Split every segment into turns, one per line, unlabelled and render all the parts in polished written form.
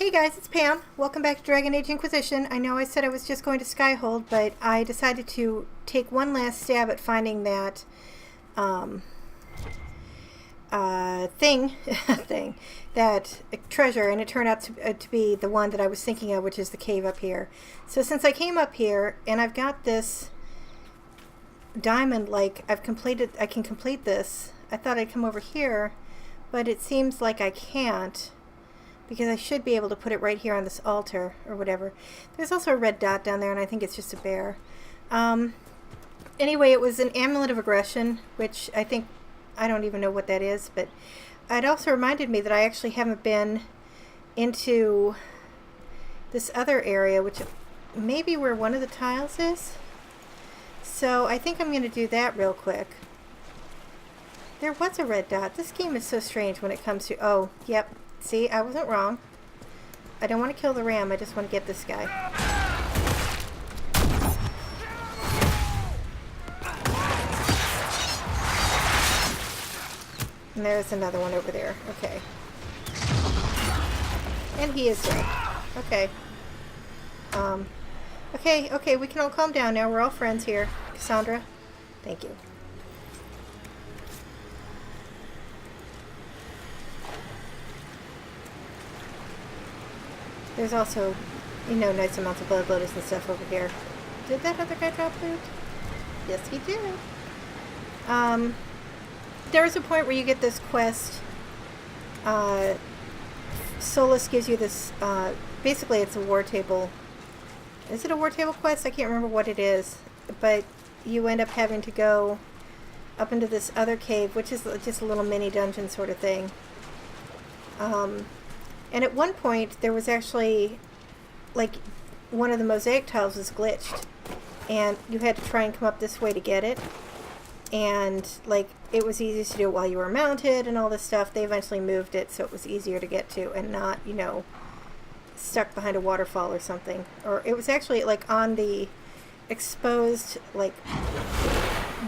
Hey guys, it's Pam. Welcome back to Dragon Age Inquisition. I know I said I was just going to Skyhold, but I decided to take one last stab at finding that thing, that treasure, and it turned out to be the one that I was thinking of, which is the cave up here. So since I came up here, and I've got this diamond, like I can complete this. I thought I'd come over here, but it seems like I can't, because I should be able to put it right here on this altar or whatever. There's also a red dot down there, and I think it's just a bear. Anyway, it was an amulet of aggression, which I don't even know what that is, but it also reminded me that I actually haven't been into this other area, which may be where one of the tiles is. So I think I'm going to do that real quick. There was a red dot. This game is so strange when it comes to... Oh, yep. See, I wasn't wrong. I don't want to kill the ram, I just want to get this guy. And there's another one over there. Okay. And he is dead. Okay. Okay, we can all calm down now. We're all friends here. Cassandra, thank you. There's also, nice amounts of blood lotus and stuff over here. Did that other guy drop loot? Yes, he did. There is a point where you get this quest. Solus gives you this, basically it's a war table. Is it a war table quest? I can't remember what it is. But you end up having to go up into this other cave, which is just a little mini dungeon sort of thing. And at one point, there was actually, like, one of the mosaic tiles was glitched. And you had to try and come up this way to get it. And, like, it was easy to do it while you were mounted and all this stuff. They eventually moved it so it was easier to get to and not, stuck behind a waterfall or something. Or it was actually, like, on the exposed, like,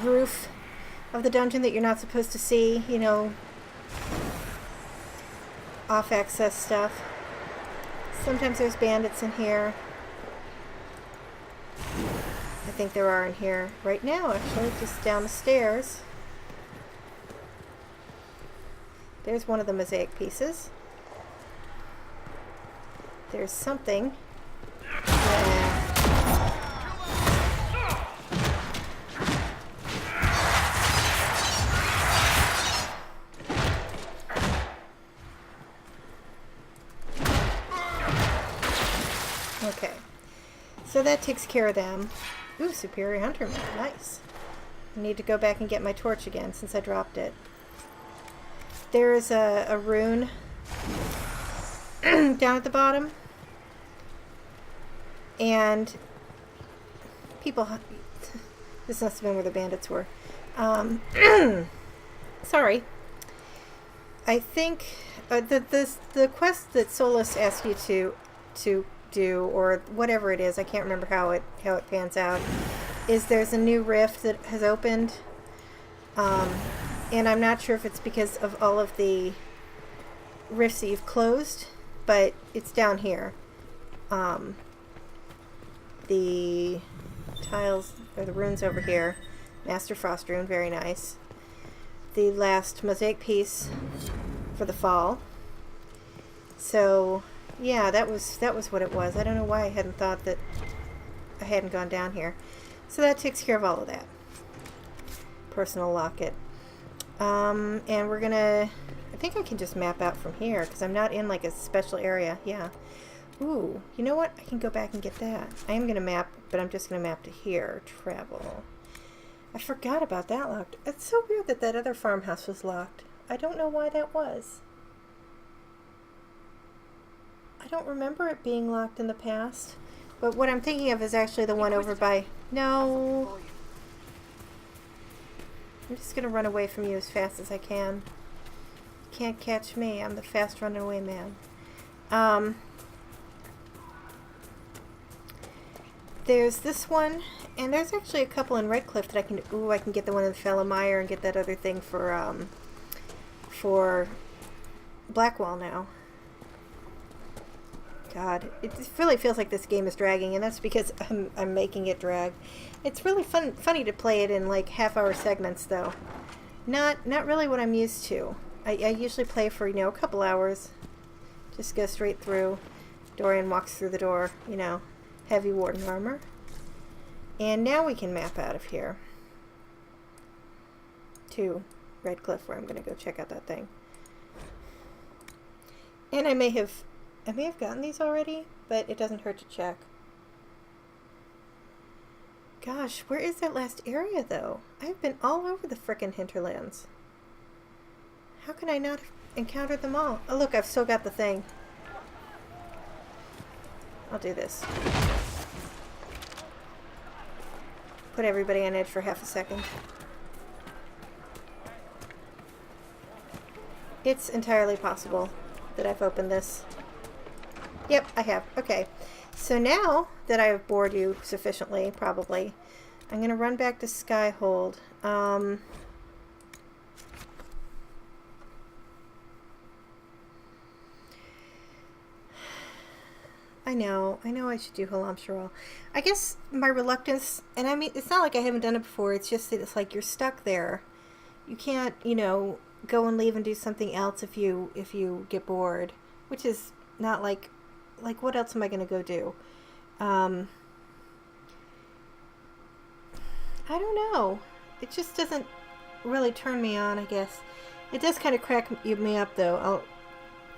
roof of the dungeon that you're not supposed to see, off-access stuff. Sometimes there's bandits in here. I think there are in here right now, actually, just down the stairs. There's one of the mosaic pieces. There's something. Yeah. Okay, so that takes care of them. Ooh, Superior Hunter Man, nice. I need to go back and get my torch again since I dropped it. There is a rune down at the bottom. And people... This must have been where the bandits were. Sorry. I think the quest that Solus asked you to do, or whatever it is, I can't remember how it pans out, is there's a new rift that has opened, and I'm not sure if it's because of all of the rifts that you've closed, but it's down here. The tiles, or the runes over here, Master Frost rune, very nice. The last mosaic piece for the fall. So yeah, that was what it was. I don't know why I hadn't thought that I hadn't gone down here. So that takes care of all of that. Personal locket. And we're gonna... I think I can just map out from here, because I'm not in, like, a special area. Yeah. Ooh, you know what? I can go back and get that. I am gonna map, but I'm just gonna map to here. Travel. I forgot about that locked. It's so weird that that other farmhouse was locked. I don't know why that was. I don't remember it being locked in the past. But what I'm thinking of is actually the one over by... No. I'm just going to run away from you as fast as I can. You can't catch me. I'm the fast running away man. There's this one. And there's actually a couple in Redcliffe that I can... Ooh, I can get the one in the Fellamire and get that other thing for Blackwall now. God, it really feels like this game is dragging, and that's because I'm making it drag. It's really funny to play it in like half-hour segments, though. Not really what I'm used to. I usually play for, you know, a couple hours. Just go straight through. Dorian walks through the door, you know, heavy warden armor. And now we can map out of here to Red Cliff, where I'm going to go check out that thing. And I may have gotten these already, but it doesn't hurt to check. Gosh, where is that last area, though? I've been all over the frickin' hinterlands. How can I not have encountered them all? Oh, look, I've still got the thing. I'll do this. Put everybody on edge for half a second. It's entirely possible that I've opened this. Yep, I have. Okay. So now that I have bored you sufficiently, probably, I'm going to run back to Skyhold. I know I should do Halam Sharal. I guess my reluctance, and I mean, it's not like I haven't done it before, it's just that it's like you're stuck there. You can't, you know, go and leave and do something else if you get bored, which is not like what else am I going to go do? I don't know. It just doesn't really turn me on, I guess. It does kind of crack me up, though.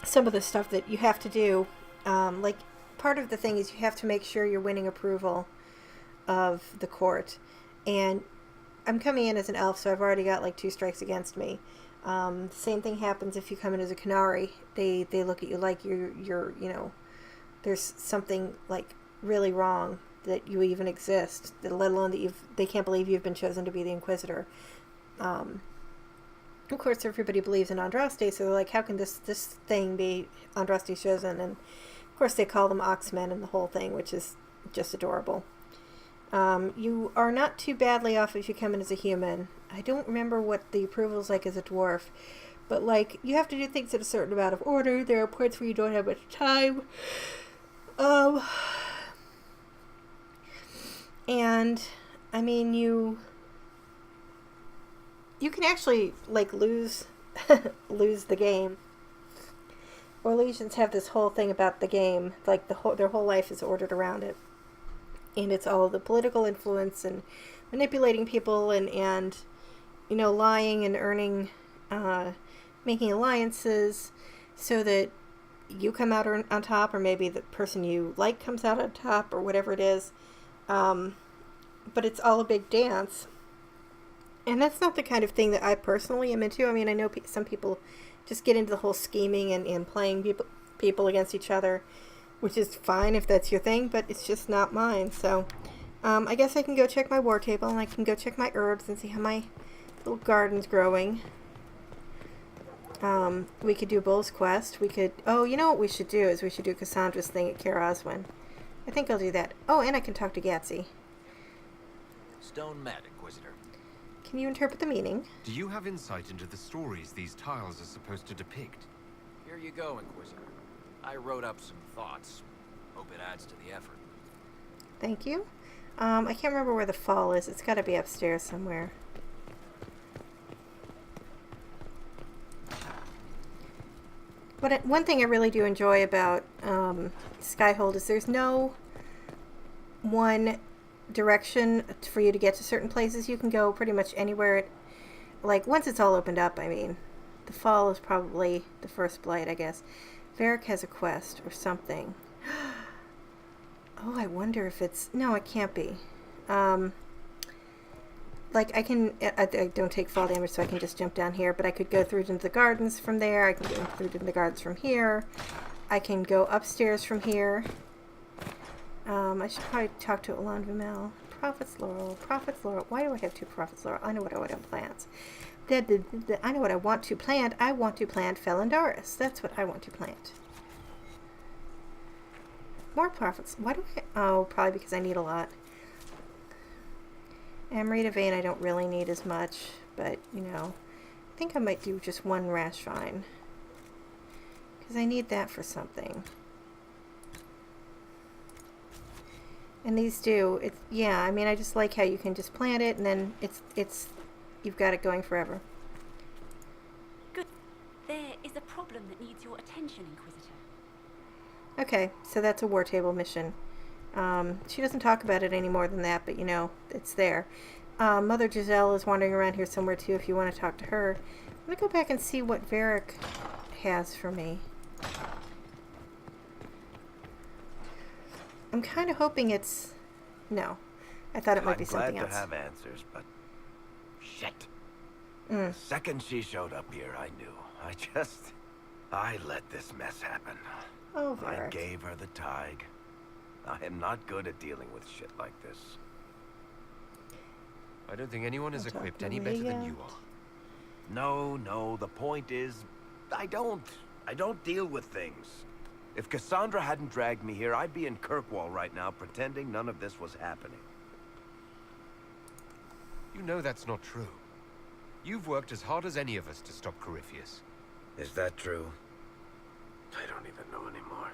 Some of the stuff that you have to do, like, part of the thing is you have to make sure you're winning approval of the court. And I'm coming in as an elf, so I've already got like 2 strikes against me. The same thing happens if you come in as a Canary. They look at you like you're you know, there's something like really wrong that you even exist, let alone that they can't believe you've been chosen to be the Inquisitor. Of course, everybody believes in Andraste, so they're like, how can this thing be Andraste chosen? And of course, they call them Oxmen and the whole thing, which is just adorable. You are not too badly off if you come in as a human. I don't remember what the approval's like as a dwarf, but like, you have to do things at a certain amount of order. There are points where you don't have much time. And I mean, you can actually like lose the game. Orlesians have this whole thing about the game, like their whole life is ordered around it, and it's all the political influence and manipulating people and you know, lying and earning, making alliances so that you come out on top, or maybe the person you like comes out on top, or whatever it is. But it's all a big dance. And that's not the kind of thing that I personally am into. I mean, I know some people just get into the whole scheming and playing people against each other, which is fine if that's your thing, but it's just not mine. So I guess I can go check my war table, and I can go check my herbs and see how my little garden's growing. We could do Bull's Quest. We could... Oh, you know what we should do is we should do Cassandra's thing at Kaer Oswin. I think I'll do that. Oh, and I can talk to Gatsy.
Stone Mat, Inquisitor.
Can you interpret the meaning?
Do you have insight into the stories these tiles are supposed to depict?
Here you go, Inquisitor. I wrote up some thoughts. Hope it adds to the effort.
Thank you. I can't remember where the fall is. It's got to be upstairs somewhere. One thing I really do enjoy about Skyhold is there's no one direction for you to get to certain places. You can go pretty much anywhere. Like, once it's all opened up, I mean. The fall is probably the first blight, I guess. Varric has a quest or something. Oh, I wonder if it's... No, it can't be. Like, I don't take fall damage, so I can just jump down here, but I could go through into the gardens from there. I can go through into the gardens from here. I can go upstairs from here. I should probably talk to Alon Vimel. Prophet's Laurel. Prophet's Laurel. Why do I have 2 Prophet's Laurel? I know what I want to plant. I know what I want to plant. I want to plant Felondaris. That's what I want to plant. More Prophets. Why do I... Oh, probably because I need a lot. Amarita Vein I don't really need as much, but, you know, I think I might do just 1 Rash Vine. Because I need that for something. And these do. It's yeah. I mean, I just like how you can just plant it, and then it's you've got it going forever.
Good. There is a problem that needs your attention, Inquisitor.
Okay, so that's a war table mission. She doesn't talk about it any more than that, but you know, it's there. Mother Giselle is wandering around here somewhere too if you want to talk to her. I'm going to go back and see what Varric has for me. I'm kind of hoping it's... No. I thought it might be something else.
I'm glad to have answers, but... Shit. The second she showed up here, I knew. I let this mess happen.
Oh, Varric.
I gave her the Tig. I am not good at dealing with shit like this.
I don't think anyone is equipped any better than you are.
No, the point is, I don't deal with things. If Cassandra hadn't dragged me here, I'd be in Kirkwall right now pretending none of this was happening.
You know that's not true. You've worked as hard as any of us to stop Corypheus.
Is that true? I don't even know anymore.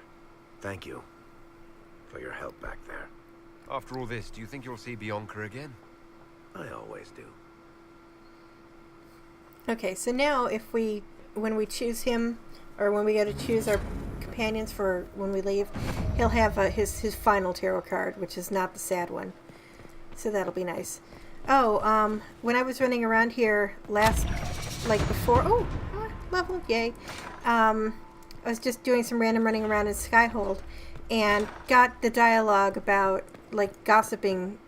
Thank you for your help back there.
After all this, do you think you'll see Bianca again?
I always do.
Okay, so now when we choose him, or when we go to choose our companions for when we leave, he'll have his final tarot card, which is not the sad one. So that'll be nice. Oh, when I was running around here level, yay. I was just doing some random running around in Skyhold, and got the dialogue about,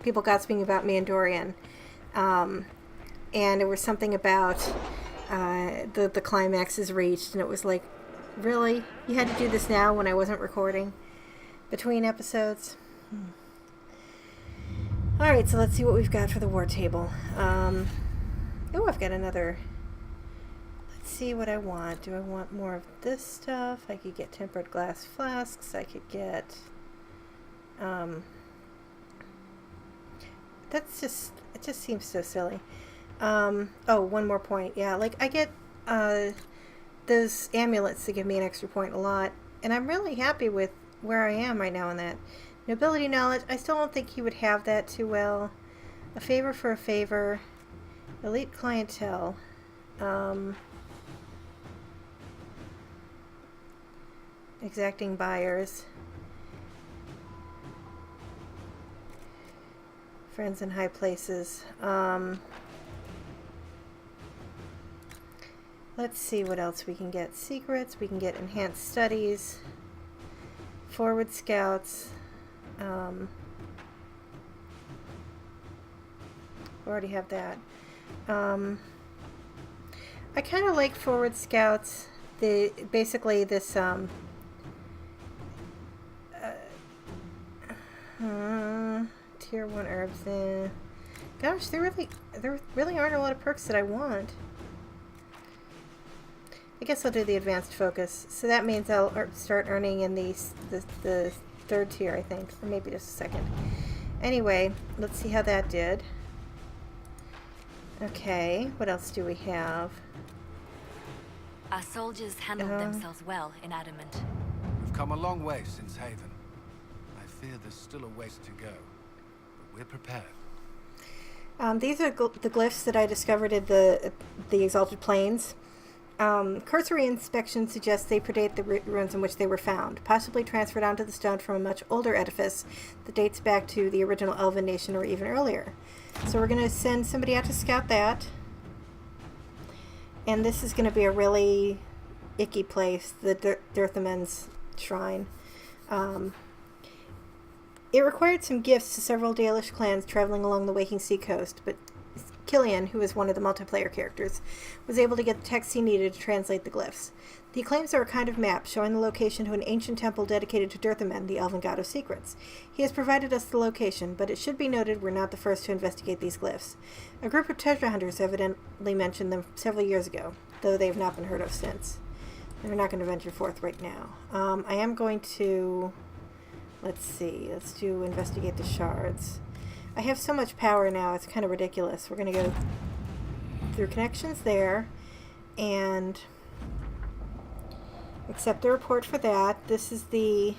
people gossiping about me and Dorian. And it was something about the climax is reached, and it was like, really? You had to do this now when I wasn't recording between episodes? Alright, so let's see what we've got for the war table. I've got another... Let's see what I want. Do I want more of this stuff? I could get tempered glass flasks. I could get... it just seems so silly. One more point. Yeah, I get those amulets that give me an extra point a lot, and I'm really happy with where I am right now in that. Nobility knowledge, I still don't think he would have that too well. A favor for a favor. Elite clientele. Exacting buyers. Friends in high places. Let's see what else we can get. Secrets, we can get enhanced studies. Forward scouts. We already have that. I kind of like forward scouts. Basically this tier 1 herbs. Gosh, there really aren't a lot of perks that I want. I guess I'll do the advanced focus. So that means I'll start earning in the third tier, I think, or maybe just a second. Anyway, let's see how that did. Okay, what else do we have?
Our soldiers handled themselves well in Adamant.
We've come a long way since Haven. I fear there's still a ways to go, but we're prepared.
These are the glyphs that I discovered at the Exalted Plains. Cursory inspection suggests they predate the ruins in which they were found, possibly transferred onto the stone from a much older edifice that dates back to the original Elven nation or even earlier. So we're going to send somebody out to scout that. And this is going to be a really icky place, the Dirthamen's Shrine. It required some gifts to several Dalish clans traveling along the Waking Sea coast, but Killian, who is one of the multiplayer characters, was able to get the text he needed to translate the glyphs. The claims are a kind of map showing the location to an ancient temple dedicated to Dirthamen, the elven god of secrets. He has provided us the location, but it should be noted we're not the first to investigate these glyphs. A group of treasure hunters evidently mentioned them several years ago, though they have not been heard of since. They're not going to venture forth right now. I am going to... let's do investigate the shards. I have so much power now, it's kind of ridiculous. We're going to go through connections there and accept the report for that. This is the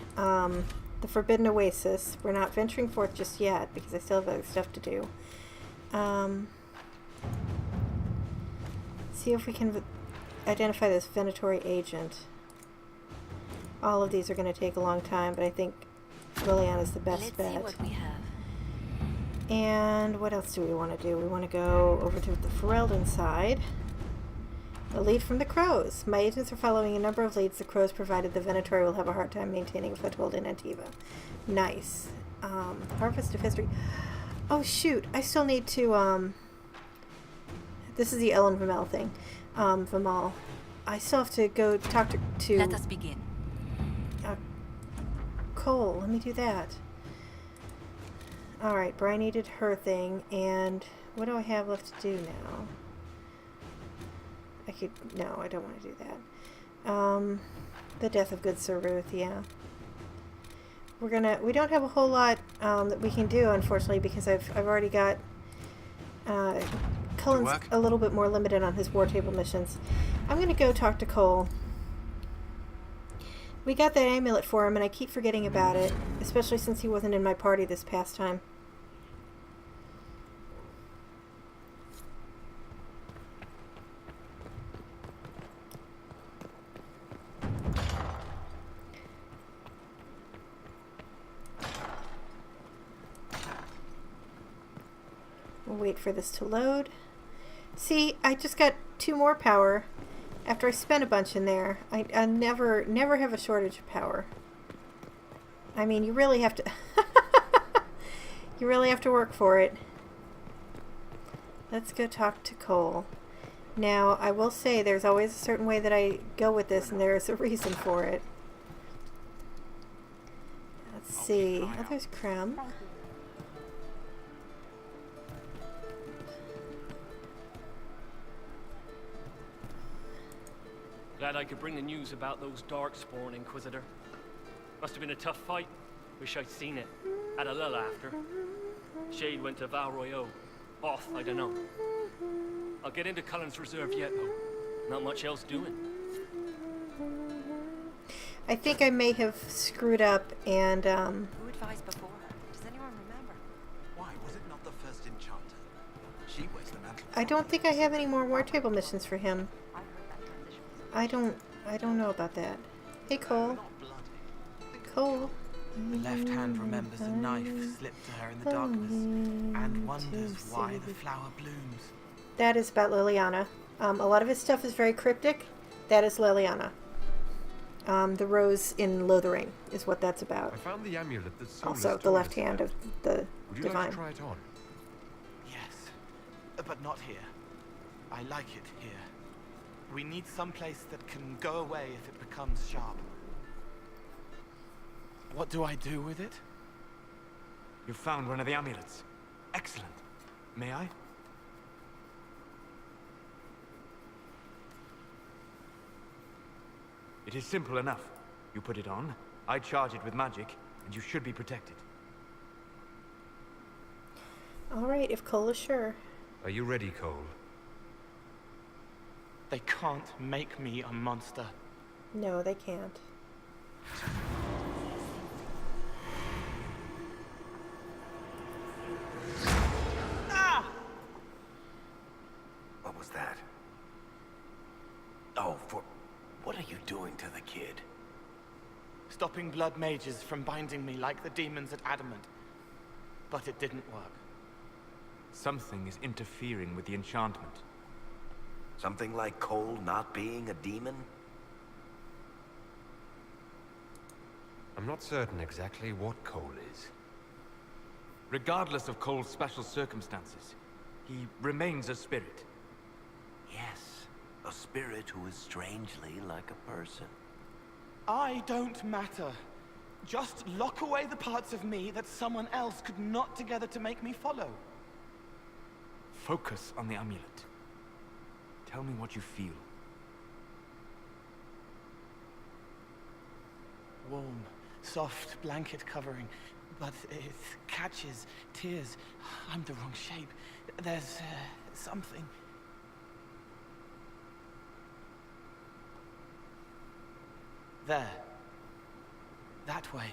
the Forbidden Oasis. We're not venturing forth just yet because I still have other stuff to do. See if we can identify this Venatori agent. All of these are going to take a long time, but I think Liliana's the best bet.
Let's see what we have.
And what else do we want to do? We want to go over to the Ferelden side. A lead from the Crows. My agents are following a number of leads the Crows provided. The Venatori will have a hard time maintaining a foothold in Antiva. Nice. Harvest of History. Oh shoot, I still need to, this is the Ellen Vimal thing. Vimal. I still have to go talk to
Let us begin.
Cole. Let me do that. Alright, Brian needed her thing, and what do I have left to do now? No, I don't want to do that. The death of good Sir Ruth, yeah. We don't have a whole lot that we can do, unfortunately, because I've already got Cullen's a little bit more limited on his war table missions. I'm gonna go talk to Cole. We got that amulet for him, and I keep forgetting about it, especially since he wasn't in my party this past time. We'll wait for this to load. See, I just got 2 more power after I spent a bunch in there. I never have a shortage of power. I mean, you really have to you really have to work for it. Let's go talk to Cole. Now, I will say there's always a certain way that I go with this, and there is a reason for it. Let's see. Oh, there's Krem.
Glad I could bring the news about those Darkspawn, Inquisitor. Must have been a tough fight. Wish I'd seen it. Had a lull after. Shade went to Val Royeaux. Off, I don't know. I'll get into Cullen's reserve yet, though. Not much else doing.
I think I may have screwed up and,
Who advised before her? Does anyone remember?
Why was it not the first enchanter? She wears the mantle.
I don't think I have any more war table missions for him.
I heard that transition was
I don't know about that. Hey, Cole. Cole.
The left hand remembers a knife slipped to her in the darkness and wonders why the flower blooms.
That is about Liliana. A lot of his stuff is very cryptic. That is Liliana. The rose in Lothering is what that's about.
I found the amulet that Solus
Also, the
told
left
us
hand
about.
of the
Would you
divine.
like to try it on?
Yes, but not here. I like it here. We need some place that can go away if it becomes sharp. What do I do with it?
You found one of the amulets. Excellent. May I? It is simple enough. You put it on, I charge it with magic, and you should be protected.
Alright, if Cole is sure.
Are you ready, Cole?
They can't make me a monster.
No, they can't.
What was that? Oh, what are you doing to the kid?
Stopping blood mages from binding me like the demons at Adamant. But it didn't work.
Something is interfering with the enchantment.
Something like Cole not being a demon?
I'm not certain exactly what Cole is.
Regardless of Cole's special circumstances, he remains a spirit.
Yes, a spirit who is strangely like a person.
I don't matter. Just lock away the parts of me that someone else could knot together to make me follow.
Focus on the amulet. Tell me what you feel.
Warm, soft blanket covering, but it catches tears. I'm the wrong shape. There's something. There. That way.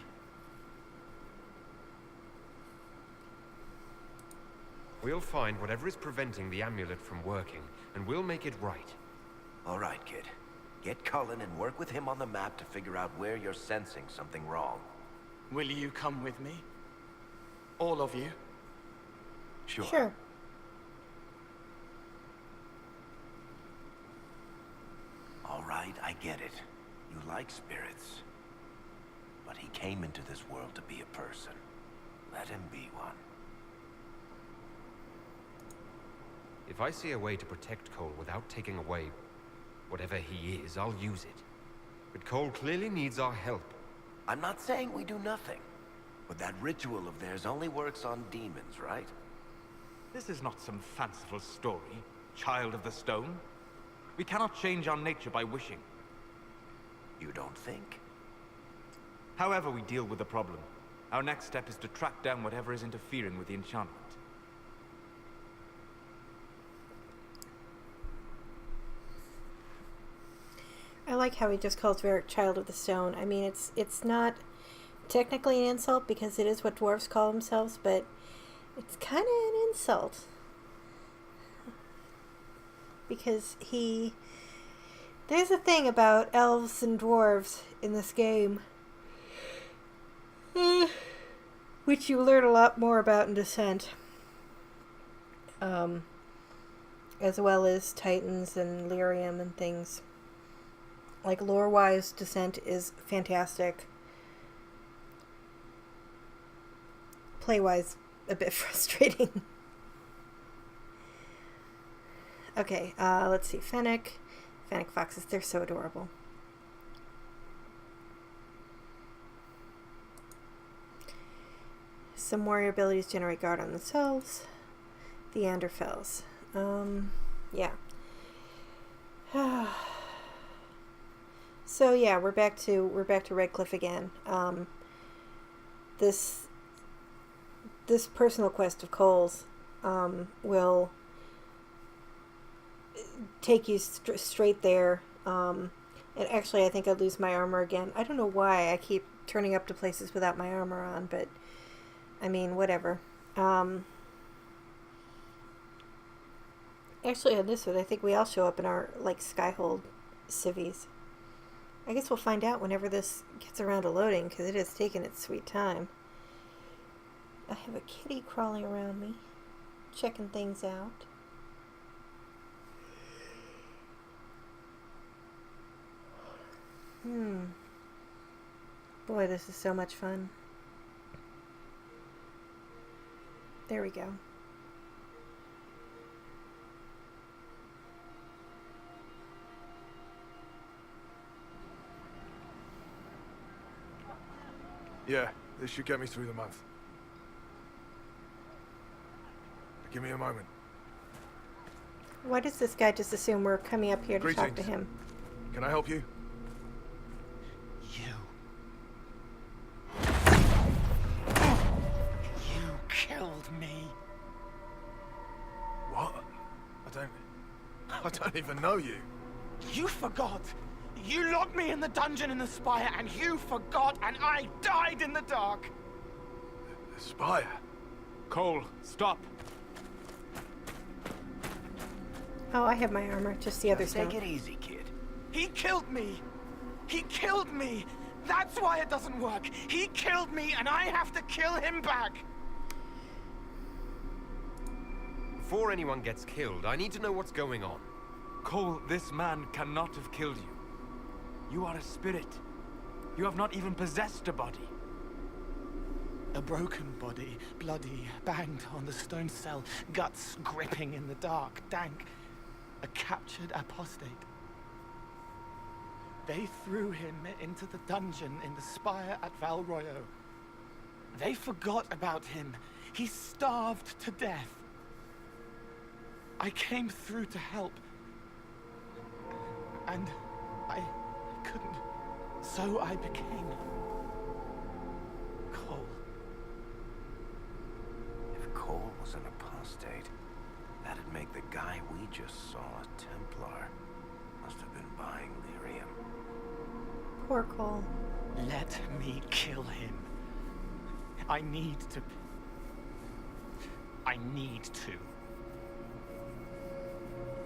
We'll find whatever is preventing the amulet from working, and we'll make it right.
All right, kid. Get Cullen and work with him on the map to figure out where you're sensing something wrong.
Will you come with me? All of you?
Sure.
Sure.
All right, I get it. You like spirits. But he came into this world to be a person. Let him be one.
If I see a way to protect Cole without taking away whatever he is, I'll use it. But Cole clearly needs our help.
I'm not saying we do nothing. But that ritual of theirs only works on demons, right?
This is not some fanciful story, child of the stone. We cannot change our nature by wishing.
You don't think?
However we deal with the problem, our next step is to track down whatever is interfering with the enchantment.
I like how he just calls Varric Child of the Stone. I mean, it's not technically an insult because it is what dwarves call themselves, but it's kind of an insult. Because there's a thing about elves and dwarves in this game, which you learn a lot more about in Descent. As well as Titans and Lyrium and things. Like, lore-wise, Descent is fantastic. Play-wise, a bit frustrating. Okay, let's see. Fennec foxes, they're so adorable. Some warrior abilities generate guard on themselves. The Anderfells. Yeah. So yeah, we're back to Redcliffe again. This personal quest of Cole's will take you straight there. And actually, I think I'd lose my armor again. I don't know why I keep turning up to places without my armor on, but I mean, whatever. Actually, on this one, I think we all show up in our like Skyhold civvies. I guess we'll find out whenever this gets around to loading, because it has taken its sweet time. I have a kitty crawling around me, checking things out. Boy, this is so much fun. There we go.
Yeah, this should get me through the month. Give me a moment.
Why does this guy just assume we're coming up here to talk to
Greetings.
him?
Can I help you?
You killed me.
What? I don't even know you.
You forgot. You locked me in the dungeon in the spire, and you forgot, and I died in the dark.
The spire?
Cole, stop.
Oh, I have my armor, just the other
Take
stone.
it easy, kid.
He killed me. He killed me. That's why it doesn't work. He killed me, and I have to kill him back.
Before anyone gets killed, I need to know what's going on.
Cole, this man cannot have killed you. You are a spirit. You have not even possessed a body.
A broken body, bloody, banged on the stone cell, guts gripping in the dark, dank. A captured apostate. They threw him into the dungeon in the spire at Val Royo. They forgot about him. He starved to death. I came through to help. And I couldn't. So I became Cole.
If Cole was an apostate, that'd make the guy we just saw a Templar. Must have been buying lyrium.
Poor Cole.
Let me kill him. I need to I need to.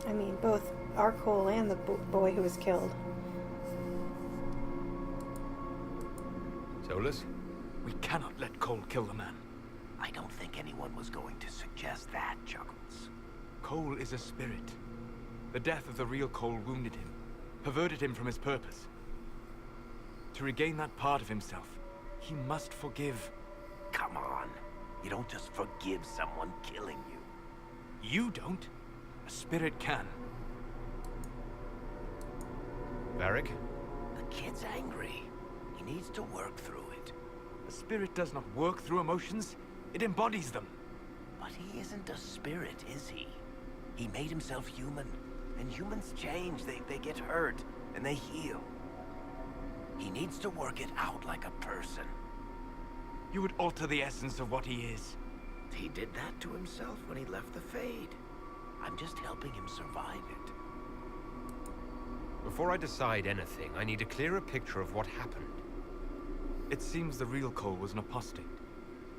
I mean, both our Cole and the boy who was killed.
Solus?
We cannot let Cole kill the man.
I don't think anyone was going to suggest that, Chuckles.
Cole is a spirit. The death of the real Cole wounded him, perverted him from his purpose. To regain that part of himself, he must forgive.
Come on. You don't just forgive someone killing you.
You don't. A spirit can.
Varric?
The kid's angry. He needs to work through it.
A spirit does not work through emotions. It embodies them.
But he isn't a spirit, is he? He made himself human. And humans change. They get hurt. And they heal. He needs to work it out like a person.
You would alter the essence of what he is.
He did that to himself when he left the Fade. I'm just helping him survive it.
Before I decide anything, I need a clearer picture of what happened.
It seems the real Cole was an apostate,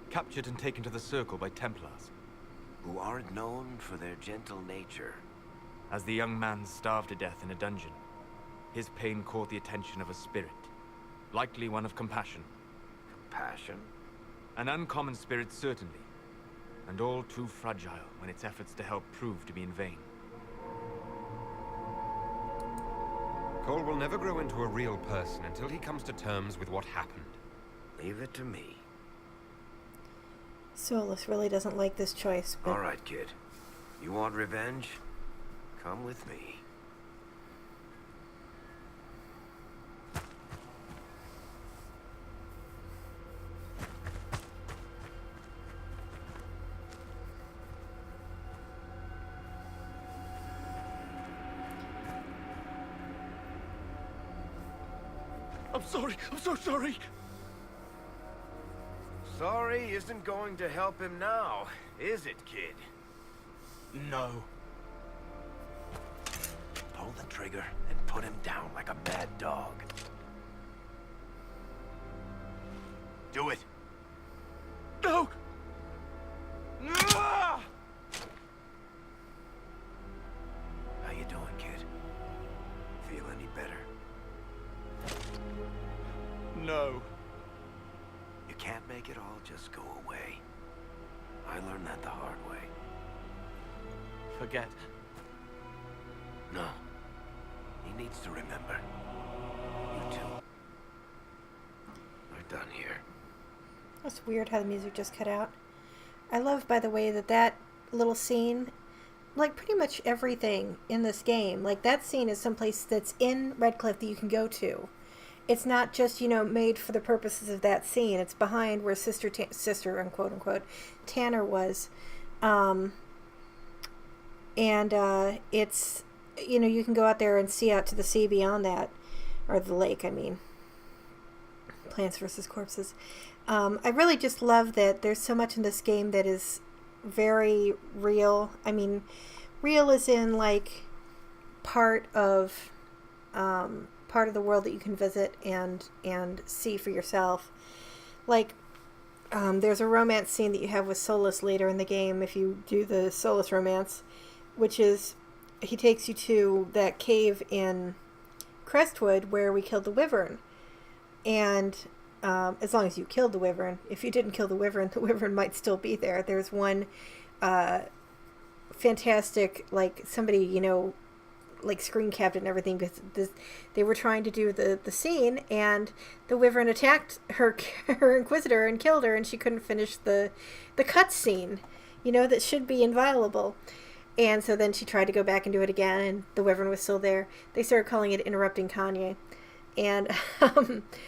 captured and taken to the Circle by Templars.
Who aren't known for their gentle nature.
As the young man starved to death in a dungeon, his pain caught the attention of a spirit, likely one of compassion.
Compassion?
An uncommon spirit, certainly, and all too fragile when its efforts to help prove to be in vain.
Cole will never grow into a real person until he comes to terms with what happened.
Leave it to me.
Solus really doesn't like this choice, but...
All right, kid. You want revenge? Come with me.
I'm sorry. I'm so sorry.
Sorry isn't going to help him now, is it, kid?
No.
Pull the trigger and put him down like a mad dog. Do it.
No!
How you doing, kid? Feel any better?
No.
You can't make it all just go away. I learned that the hard way.
Forget.
No. He needs to remember. You too. We're done here.
That's weird how the music just cut out. I love, by the way, that little scene, like pretty much everything in this game, like that scene is someplace that's in Redcliffe that you can go to. It's not just, made for the purposes of that scene. It's behind where sister, unquote, unquote, Tanner was. It's, you can go out there and see out to the sea beyond that, or the lake, I mean. Plants versus Corpses. I really just love that there's so much in this game that is very real. I mean, real as in, like, part of the world that you can visit and see for yourself. Like, there's a romance scene that you have with Solus later in the game if you do the Solus romance, which is he takes you to that cave in Crestwood where we killed the Wyvern. And as long as you killed the Wyvern, if you didn't kill the Wyvern might still be there. There's one fantastic, like, somebody, like screen capped it and everything because they were trying to do the scene and the Wyvern attacked her Inquisitor and killed her and she couldn't finish the cut scene, that should be inviolable. And so then she tried to go back and do it again and the Wyvern was still there. They started calling it interrupting Kanye. And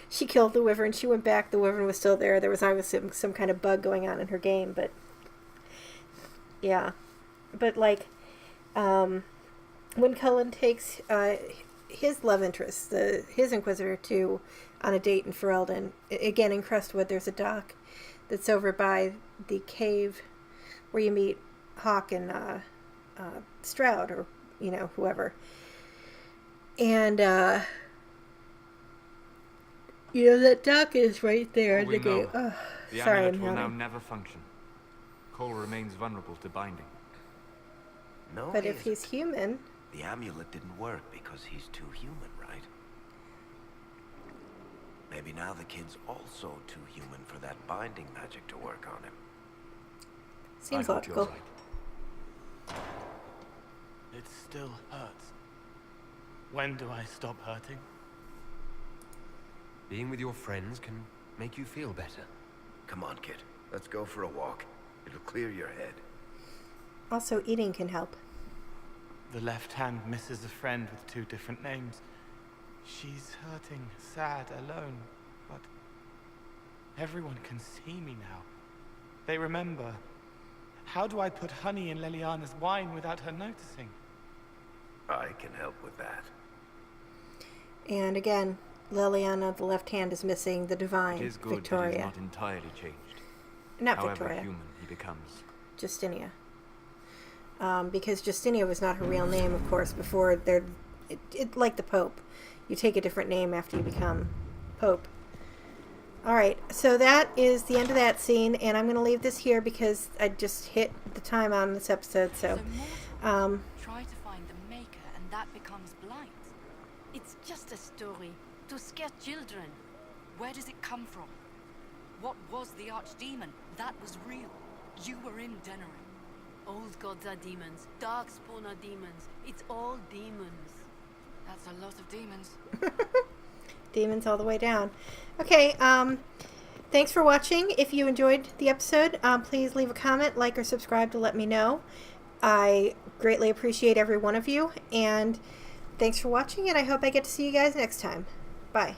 she killed the Wyvern. She went back. The Wyvern was still there. There was obviously some kind of bug going on in her game. But, yeah. But, like, when Cullen takes his love interest, his Inquisitor, on a date in Ferelden, again in Crestwood, there's a dock that's over by the cave where you meet Hawk and Stroud, or, whoever. And, that dock is right there in the game. Oh,
The
sorry,
amulet will now never function. Cole remains vulnerable to binding.
No,
But
he
if he's
isn't.
human,
The amulet didn't work because he's too human, right? Maybe now the kid's also too human for that binding magic to work on him.
seems
I hope you're
logical.
right.
It still hurts. When do I stop hurting?
Being with your friends can make you feel better.
Come on, kid. Let's go for a walk. It'll clear your head.
Also, eating can help.
The left hand misses a friend with 2 different names. She's hurting, sad, alone, but everyone can see me now. They remember. How do I put honey in Leliana's wine without her noticing?
I can help with that.
And again, Liliana, the left hand, is missing the divine
It is good that
Victoria.
he's not entirely changed.
Not
However
Victoria,
human he becomes.
Justinia. Because Justinia was not her real name, of course, before there... It like the Pope. You take a different name after you become Pope. Alright, so that is the end of that scene, and I'm going to leave this here because I just hit the time on this episode, so...
mortals try to find the maker and that becomes blind. It's just a story to scare children. Where does it come from? What was the archdemon? That was real. You were in Denerim.
Old gods are demons. Darkspawn are demons. It's all demons.
That's a lot of demons.
Demons all the way down. Okay, thanks for watching. If you enjoyed the episode, please leave a comment, like, or subscribe to let me know. I greatly appreciate every one of you, and thanks for watching, and I hope I get to see you guys next time. Bye.